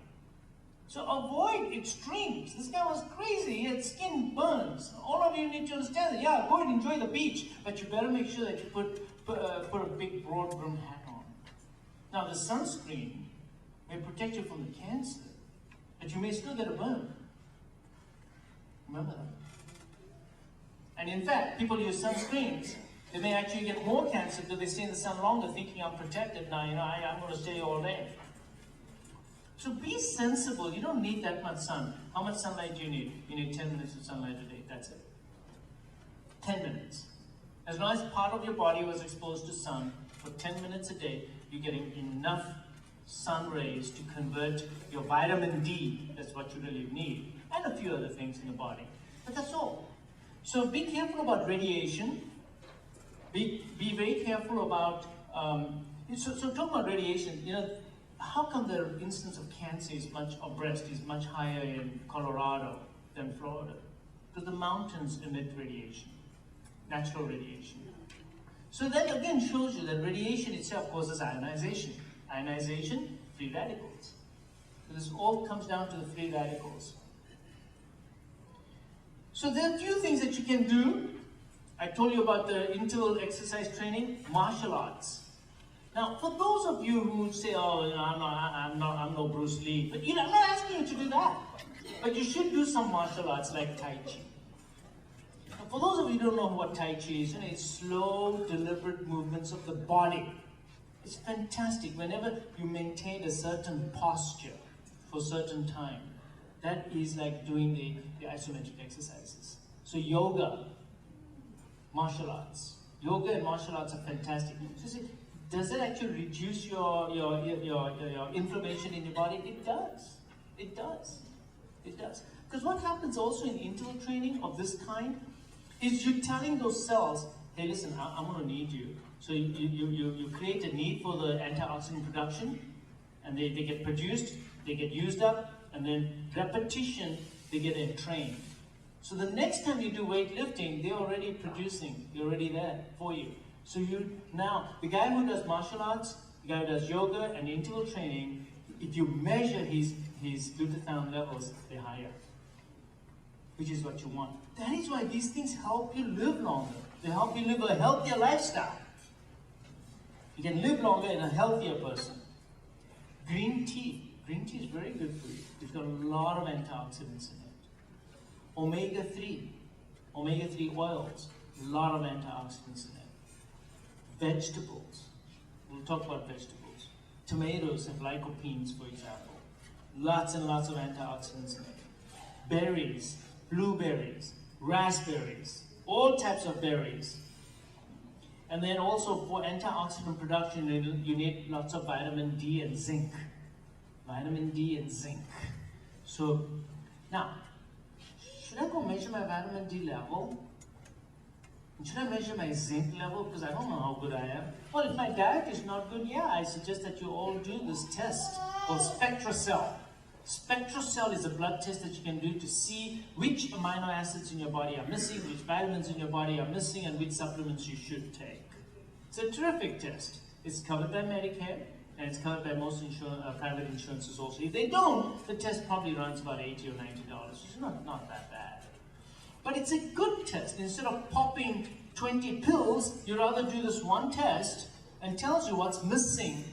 So avoid extremes. This guy was crazy. He had skin burns. All of you need to understand that. Yeah, go and enjoy the beach, but you better make sure that you put a big broad brim hat on. Now the sunscreen may protect you from the cancer, but you may still get a burn. Remember that. And in fact, people use sunscreens. They may actually get more cancer because they stay in the sun longer, thinking I'm protected now. You know, I'm going to stay all day. So be sensible. You don't need that much sun. How much sunlight do you need? You need 10 minutes of sunlight a day. That's it. 10 minutes. As long as part of your body was exposed to sun for 10 minutes a day, you're getting enough sun rays to convert your vitamin D. That's what you really need. And a few other things in the body. But that's all. So be careful about radiation. Be very careful about, so talk about radiation, you know, how come the incidence of cancer is of breast is much higher in Colorado than Florida? Because the mountains emit radiation, natural radiation. So that again shows you that radiation itself causes ionization. Ionization, free radicals. So this all comes down to the free radicals. So there are a few things that you can do. I told you about the interval exercise training, martial arts. Now, for those of you who say, "Oh, you know, I'm no Bruce Lee," but you know, I'm not asking you to do that. But you should do some martial arts like Tai Chi. Now, for those of you who don't know what Tai Chi is, you know, it's slow, deliberate movements of the body. It's fantastic. Whenever you maintain a certain posture for a certain time, that is like doing the isometric exercises. So yoga, martial arts. Yoga and martial arts are fantastic. So see, does it actually reduce your inflammation in your body? It does. It does. It does. Because what happens also in interval training of this kind is you're telling those cells, hey, listen, I'm going to need you. So you create a need for the antioxidant production, and they get produced, they get used up, and then repetition, they get entrained. So the next time you do weightlifting, they're already producing, they're already there for you. So now, the guy who does martial arts, the guy who does yoga and interval training, if you measure his glutathione levels, they're higher, which is what you want. That is why these things help you live longer. They help you live a healthier lifestyle. You can live longer in a healthier person. Green tea. Green tea is very good for you. It's got a lot of antioxidants in it. Omega-3. Omega-3 oils. A lot of antioxidants in it. Vegetables. We'll talk about vegetables. Tomatoes have lycopenes, for example. Lots and lots of antioxidants in it. Berries, blueberries, raspberries, all types of berries. And then also for antioxidant production, you need lots of vitamin D and zinc. Vitamin D and zinc. So, now, should I go measure my vitamin D level? Should I measure my zinc level? Because I don't know how good I am. Well, if my diet is not good, yeah, I suggest that you all do this test called SpectraCell. SpectraCell is a blood test that you can do to see which amino acids in your body are missing, which vitamins in your body are missing, and which supplements you should take. It's a terrific test. It's covered by Medicare, and it's covered by most private insurances also. If they don't, the test probably runs about $80 or $90, which is not that bad. But it's a good test. Instead of popping 20 pills, you rather do this one test and tells you what's missing,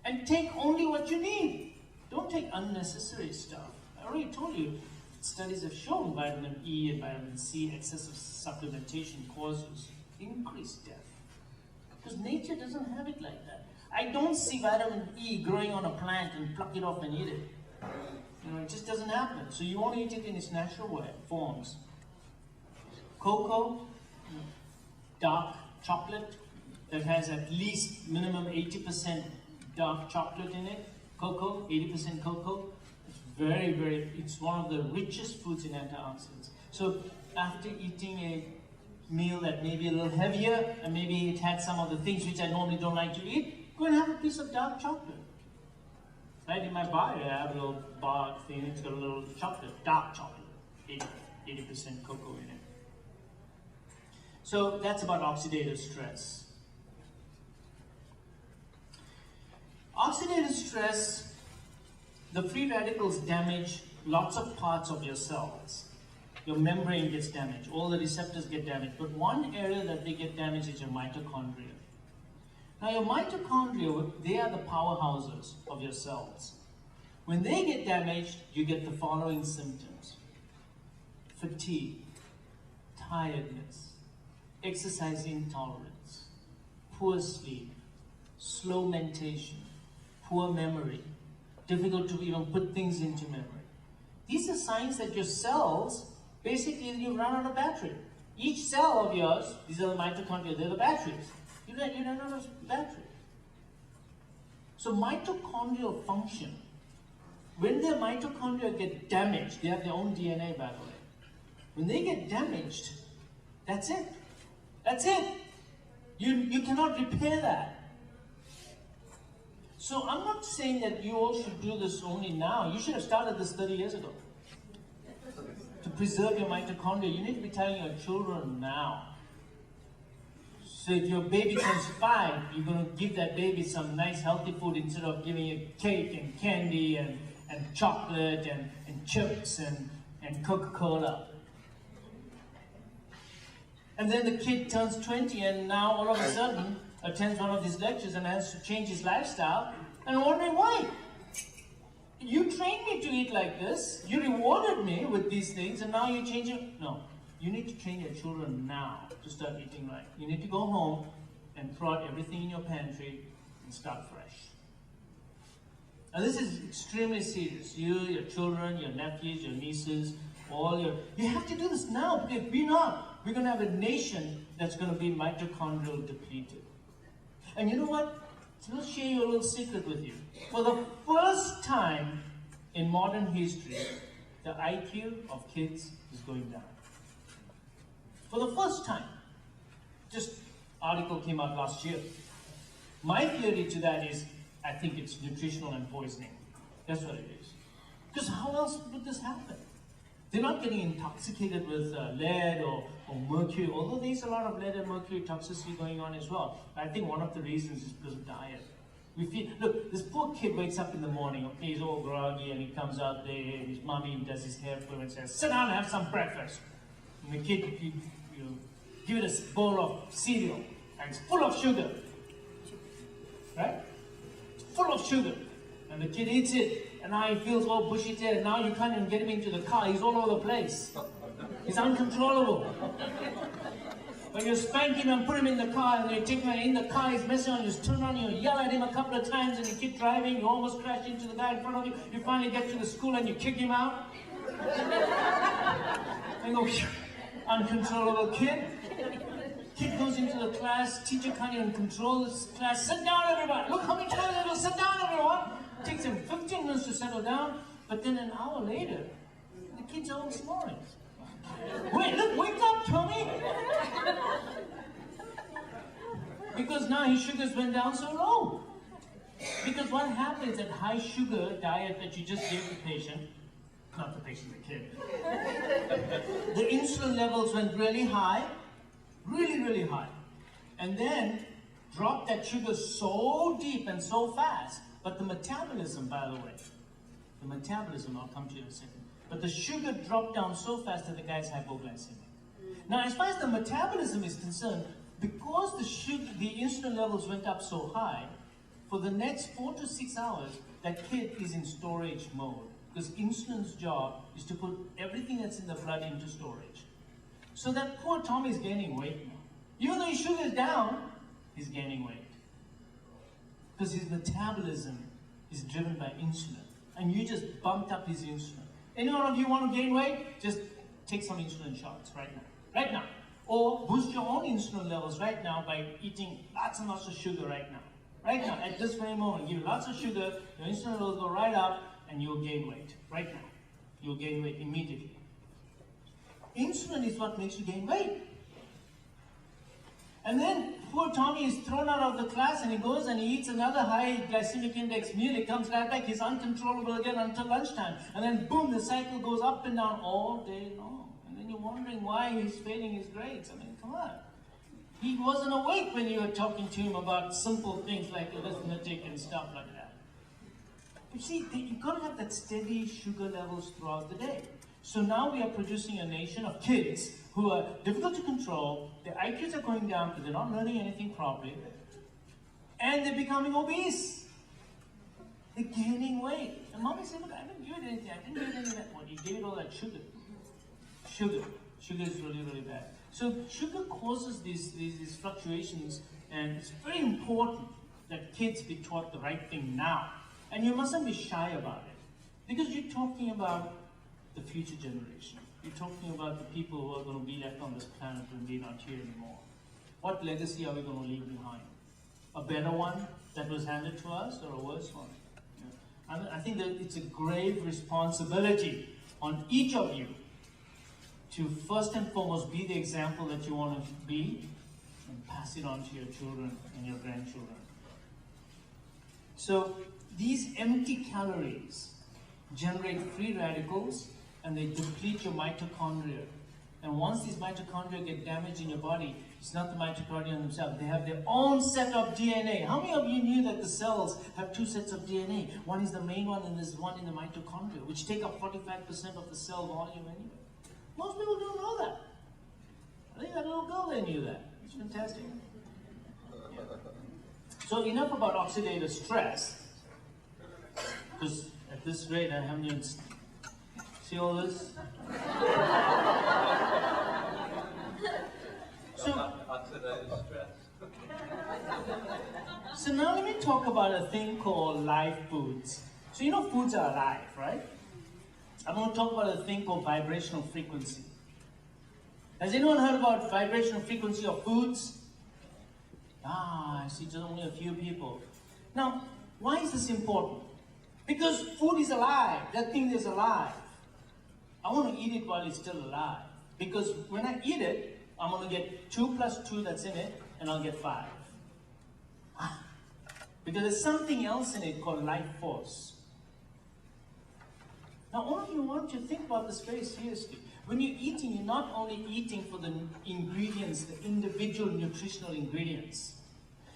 and take only what you need. Don't take unnecessary stuff. I already told you, studies have shown vitamin E and vitamin C excessive supplementation causes increased death. Because nature doesn't have it like that. I don't see vitamin E growing on a plant and pluck it off and eat it. It just doesn't happen. So you want to eat it in its natural forms. Cocoa, dark chocolate that has at least minimum 80% dark chocolate in it. Cocoa, 80% cocoa. It's one of the richest foods in antioxidants. So after eating a meal that may be a little heavier, and maybe it had some of the things which I normally don't like to eat, go and have a piece of dark chocolate. Right in my bar, I have a little bar thing, it's got a little chocolate, dark chocolate, 80% cocoa in it. So that's about oxidative stress. Oxidative stress, the free radicals damage lots of parts of your cells. Your membrane gets damaged, all the receptors get damaged, but one area that they get damaged is your mitochondria. Now your mitochondria, they are the powerhouses of your cells. When they get damaged, you get the following symptoms: fatigue, tiredness, exercise intolerance, poor sleep, slow mentation, poor memory, difficult to even put things into memory. These are signs that your cells, basically you run out of battery. Each cell of yours, these are the mitochondria, they're the batteries. You run out of battery. So mitochondrial function, when their mitochondria get damaged, they have their own DNA, by the way. When they get damaged, that's it. That's it. You cannot repair that. So I'm not saying that you all should do this only now. You should have started this 30 years ago. To preserve your mitochondria, you need to be telling your children now. So if your baby turns 5, you're going to give that baby some nice healthy food instead of giving it cake and candy and chocolate and chips and Coca-Cola. And then the kid turns 20 and now all of a sudden attends one of these lectures and has to change his lifestyle, and wondering why. You trained me to eat like this, you rewarded me with these things, and now you're changing. No, you need to train your children now to start eating right. You need to go home and throw out everything in your pantry and start fresh. Now this is extremely serious. You, your children, your nephews, your nieces, you have to do this now, because if we're not, we're going to have a nation that's going to be mitochondrial depleted. And you know what? So let's share you a little secret with you. For the first time in modern history, the IQ of kids is going down. For the first time. Just article came out last year. My theory to that is, I think it's nutritional and poisoning. That's what it is. Because how else would this happen? They're not getting intoxicated with lead or mercury, although there's a lot of lead and mercury toxicity going on as well. I think one of the reasons is because of diet. We feel, look, this poor kid wakes up in the morning, okay, he's all groggy, and he comes out there, and his mommy does his hair for him and says, sit down and have some breakfast. And the kid, you give it a bowl of cereal, and it's full of sugar. Right? It's full of sugar. And the kid eats it, and now he feels all bushy-tailed, and now you can't even get him into the car, he's all over the place. He's uncontrollable. When you spank him and put him in the car, and you take him in the car, he's messing on you, just turn around, you yell at him a couple of times, and you keep driving, you almost crash into the guy in front of you, you finally get to the school and you kick him out. And go, uncontrollable kid. Kid goes into the class, teacher can't even control this class. Sit down, everybody. Look how many times it will sit down, everyone. It takes him 15 minutes to settle down, but then an hour later, the kids are all snoring. Wait, look, wake up, Tommy! Because now his sugars went down so low. Because what happens at high sugar diet that you just gave the patient, not the patient, the kid, the insulin levels went really high, really high, and then dropped that sugar so deep and so fast, but the metabolism, by the way, I'll come to you in a second, but the sugar dropped down so fast that the guy's hypoglycemic. Now, as far as the metabolism is concerned, because the insulin levels went up so high, for the next 4 to 6 hours, that kid is in storage mode. Because insulin's job is to put everything that's in the blood into storage. So that poor Tommy is gaining weight now. Even though his sugar is down, he's gaining weight. Because his metabolism is driven by insulin. And you just bumped up his insulin. Any one of you want to gain weight? Just take some insulin shots right now. Right now. Or boost your own insulin levels right now by eating lots and lots of sugar right now. Right now, at this very moment, give lots of sugar, your insulin levels go right up, and you'll gain weight. Right now. You'll gain weight immediately. Insulin is what makes you gain weight. And then poor Tommy is thrown out of the class and he goes and he eats another high glycemic index meal. He comes right back, he's uncontrollable again until lunchtime. And then boom, the cycle goes up and down all day long. And then you're wondering why he's failing his grades. I mean, come on. He wasn't awake when you were talking to him about simple things like arithmetic and stuff like that. You see, you've got to have that steady sugar levels throughout the day. So now we are producing a nation of kids who are difficult to control, their IQs are going down because they're not learning anything properly, and they're becoming obese. They're gaining weight. And mommy said, look, I didn't give it anything. I didn't give it any of that. Well, you gave it all that sugar. Sugar is really bad. So sugar causes these fluctuations, and it's very important that kids be taught the right thing now. And you mustn't be shy about it. Because you're talking about the future generation. You're talking about the people who are going to be left on this planet when we're not here anymore. What legacy are we going to leave behind? A better one that was handed to us, or a worse one? Yeah. I think that it's a grave responsibility on each of you to first and foremost be the example that you want to be and pass it on to your children and your grandchildren. So these empty calories generate free radicals and they deplete your mitochondria. And once these mitochondria get damaged in your body, it's not the mitochondria themselves, they have their own set of DNA. How many of you knew that the cells have 2 sets of DNA? One is the main one and there's one in the mitochondria, which take up 45% of the cell volume anyway. Most people don't know that. I think that little girl there knew that. It's fantastic. Yeah. So enough about oxidative stress, because at this rate I haven't even see all this. Oxidative stress. So now let me talk about a thing called live foods. So you know foods are alive, right? I'm going to talk about a thing called vibrational frequency. Has anyone heard about vibrational frequency of foods? I see just only a few people. Now, why is this important? Because food is alive. That thing is alive. I want to eat it while it's still alive. Because when I eat it, I'm going to get 2 plus 2 that's in it, and I'll get 5. Because there's something else in it called life force. Now, all of you want to think about this very seriously. When you're eating, you're not only eating for the ingredients, the individual nutritional ingredients.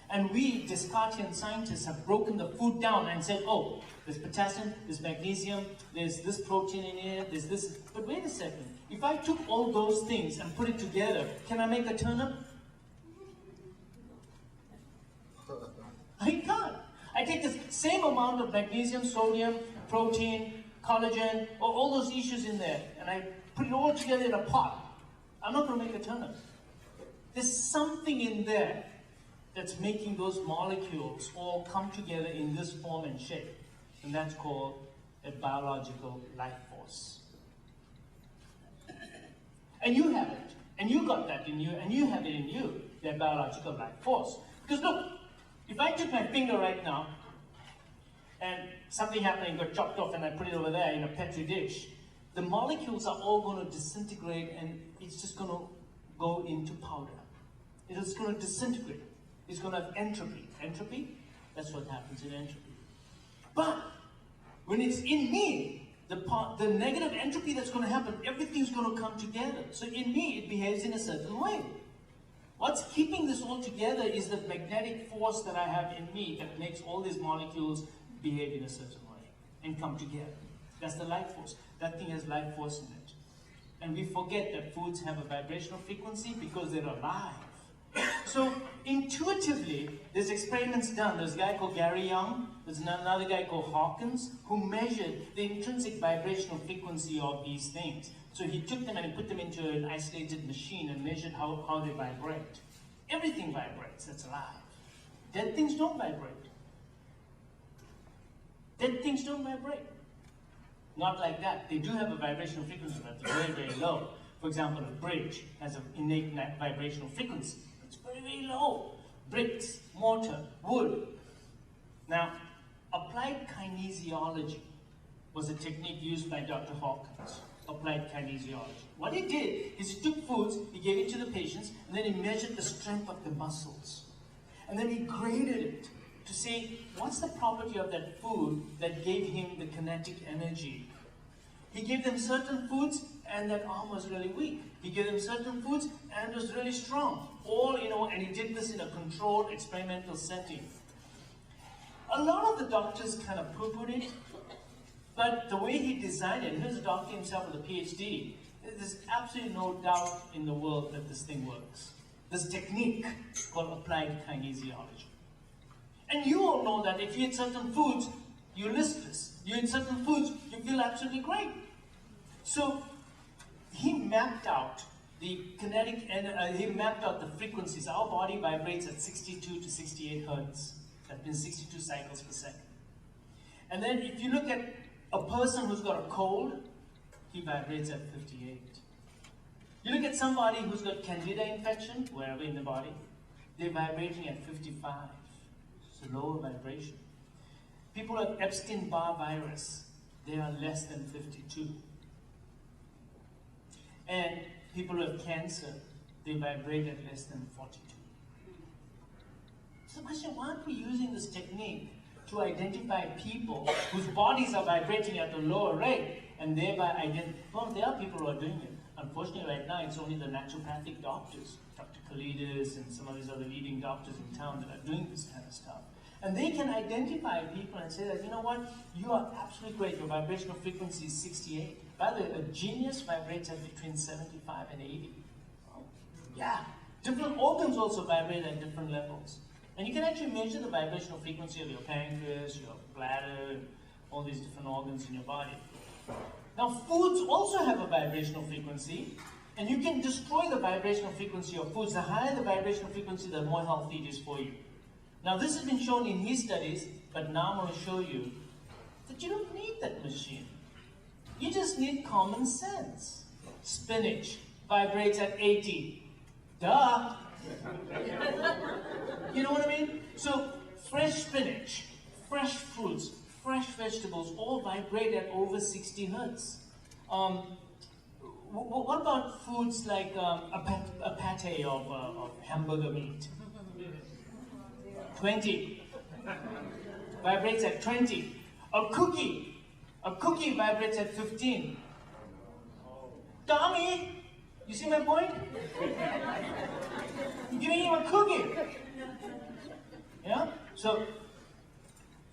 And we, Descartesian scientists, have broken the food down and said, oh, there's potassium, there's magnesium, there's this protein in here, there's this. But wait a second. If I took all those things and put it together, can I make a turnip? I can't. I take the same amount of magnesium, sodium, protein, collagen, or all those issues in there, and I put it all together in a pot. I'm not going to make a turnip. There's something in there that's making those molecules all come together in this form and shape. And that's called a biological life force. And you have it. And you got that in you, and you have it in you, that biological life force. Because look, if I took my finger right now, and something happened and got chopped off and I put it over there in a petri dish, the molecules are all going to disintegrate and it's just going to go into powder. It's going to disintegrate. It's going to have entropy. Entropy? That's what happens in entropy. But when it's in me, the negative entropy that's going to happen, everything's going to come together. So in me, it behaves in a certain way. What's keeping this all together is the magnetic force that I have in me that makes all these molecules behave in a certain way and come together. That's the life force. That thing has life force in it. And we forget that foods have a vibrational frequency because they're alive. So intuitively, there's experiments done. There's a guy called Gary Young, there's another guy called Hawkins, who measured the intrinsic vibrational frequency of these things. So he took them and he put them into an isolated machine and measured how they vibrate. Everything vibrates that's alive. Dead things don't vibrate. Dead things don't vibrate. Not like that. They do have a vibrational frequency, but it's very, very low. For example, a bridge has an innate vibrational frequency. It's very, very low. Bricks, mortar, wood. Now, applied kinesiology was a technique used by Dr. Hawkins. Applied kinesiology. What he did is he took foods, he gave it to the patients, and then he measured the strength of the muscles. And then he graded it to see what's the property of that food that gave him the kinetic energy. He gave them certain foods and that arm was really weak. He gave them certain foods and it was really strong. All, and he did this in a controlled experimental setting. A lot of the doctors kind of poo-pooed it, but the way he designed it, here's a doctor himself with a PhD, there's absolutely no doubt in the world that this thing works. This technique called applied kinesiology. And you all know that if you eat certain foods, you're listless. You eat certain foods, you feel absolutely great. So he mapped out the kinetic, and he mapped out the frequencies. Our body vibrates at 62 to 68 hertz. That means 62 cycles per second. And then if you look at a person who's got a cold, he vibrates at 58. You look at somebody who's got candida infection, wherever in the body, they're vibrating at 55. It's a lower vibration. People with Epstein-Barr virus, they are less than 52. And people with cancer, they vibrate at less than 42. So question, why aren't we using this technique to identify people whose bodies are vibrating at a lower rate and thereby identify? Well, there are people who are doing it. Unfortunately, right now, it's only the naturopathic doctors, Dr. Kalidas and some of these other leading doctors in town that are doing this kind of stuff. And they can identify people and say that, you know what, you are absolutely great, your vibrational frequency is 68. By the way, a genius vibrates at between 75 and 80. Yeah, different organs also vibrate at different levels. And you can actually measure the vibrational frequency of your pancreas, your bladder, all these different organs in your body. Now, foods also have a vibrational frequency, and you can destroy the vibrational frequency of foods. The higher the vibrational frequency, the more healthy it is for you. Now, this has been shown in his studies, but now I'm going to show you that you don't need that machine. You just need common sense. Spinach vibrates at 80. Duh! You know what I mean? So, fresh spinach, fresh fruits, fresh vegetables all vibrate at over 60 hertz. What about foods like a pate of hamburger meat? 20. Vibrates at 20. A cookie, A cookie vibrates at 15. Tommy, you see my point? I'm giving him a cookie. Yeah? So,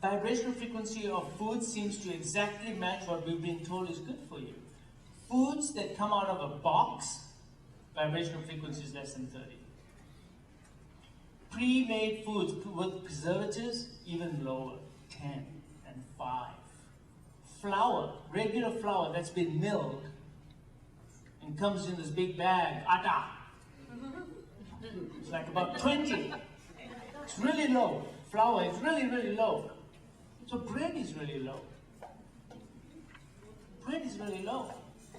vibrational frequency of food seems to exactly match what we've been told is good for you. Foods that come out of a box, vibrational frequency is less than 30. Pre-made foods with preservatives, even lower, 10 and 5. Flour, regular flour that's been milled and comes in this big bag, atta. It's like about 20. It's really low. Flour is really, really low. So bread is really low. Bread is really low.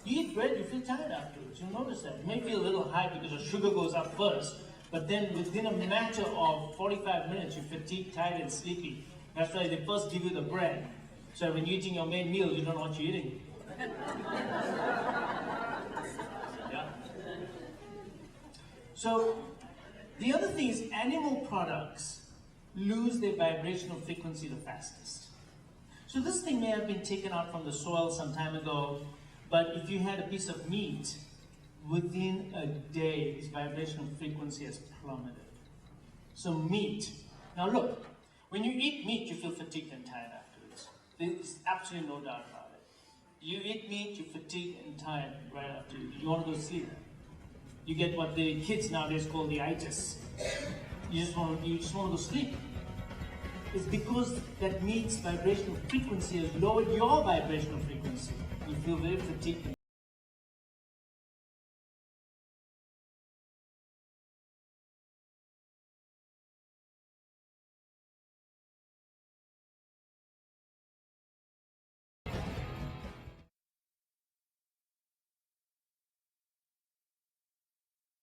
You eat bread, you feel tired afterwards. You'll notice that. You may feel a little high because the sugar goes up first, but then within a matter of 45 minutes, you're fatigued, tired, and sleepy. That's why they first give you the bread. So when you're eating your main meal, you don't know what you're eating. Yeah. So the other thing is animal products lose their vibrational frequency the fastest. So this thing may have been taken out from the soil some time ago, but if you had a piece of meat, within a day, its vibrational frequency has plummeted. So meat. Now look, when you eat meat, you feel fatigued and tired afterwards. There's absolutely no doubt about it. You eat meat, you're fatigued and tired right after. You want to go to sleep. You get what the kids nowadays call the itis. You just want to go sleep. It's because that meat's vibrational frequency has lowered your vibrational frequency. You feel very fatigued and